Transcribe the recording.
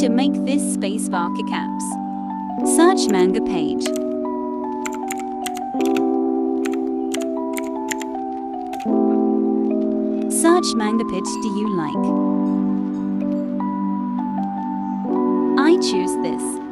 to make this spacebar keycaps. Search manga page. Search manga pitch do you like? I choose this.